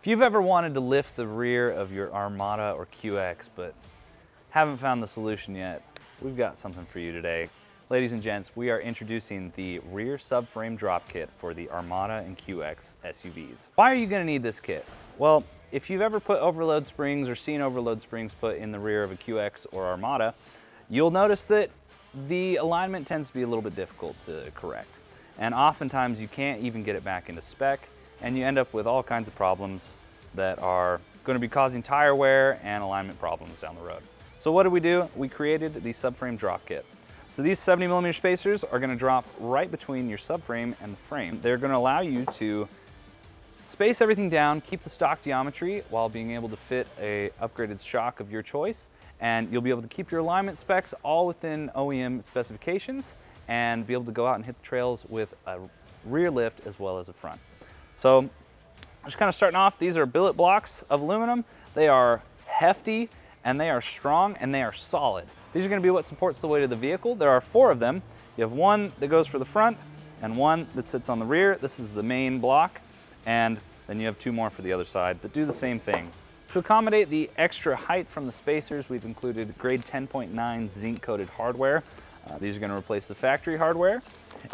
If you've ever wanted to lift the rear of your Armada or QX but haven't found the solution yet, we've got something for you today. Ladies and gents, we are introducing the rear subframe drop kit for the Armada and QX SUVs. Why are you going to need this kit? Well, if you've ever put overload springs or seen overload springs put in the rear of a QX or Armada, you'll notice that the alignment tends to be a little bit difficult to correct. And oftentimes you can't even get it back into spec, and you end up with all kinds of problems that are going to be causing tire wear and alignment problems down the road. So what did we do? We created the subframe drop kit. So these 70mm spacers are going to drop right between your subframe and the frame. They're going to allow you to space everything down, keep the stock geometry while being able to fit a upgraded shock of your choice, and you'll be able to keep your alignment specs all within OEM specifications and be able to go out and hit the trails with a rear lift as well as a front. So just kind of starting off, these are billet blocks of aluminum. They are hefty and they are strong and they are solid. These are going to be what supports the weight of the vehicle. There are 4 of them. You have one that goes for the front and one that sits on the rear. This is the main block, and then you have 2 more for the other side that do the same thing. To accommodate the extra height from the spacers, we've included grade 10.9 zinc coated hardware. These are going to replace the factory hardware.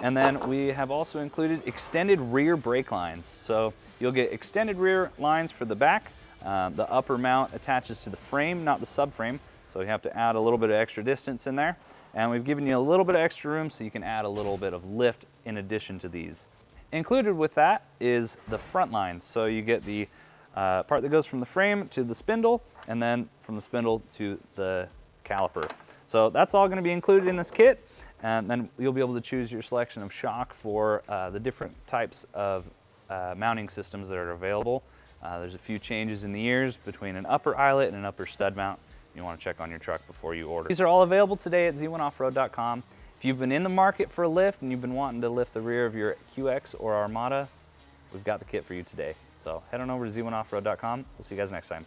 And then we have also included extended rear brake lines. So you'll get extended rear lines for the back. The upper mount attaches to the frame, not the subframe. So you have to add a little bit of extra distance in there. And we've given you a little bit of extra room so you can add a little bit of lift in addition to these. Included with that is the front lines. So you get the part that goes from the frame to the spindle, and then from the spindle to the caliper. So that's all going to be included in this kit. And then you'll be able to choose your selection of shock for the different types of mounting systems that are available. There's a few changes in the ears between an upper eyelet and an upper stud mount. You want to check on your truck before you order. These are all available today at Z1Offroad.com. If you've been in the market for a lift and you've been wanting to lift the rear of your QX or Armada, we've got the kit for you today. So head on over to Z1Offroad.com. We'll see you guys next time.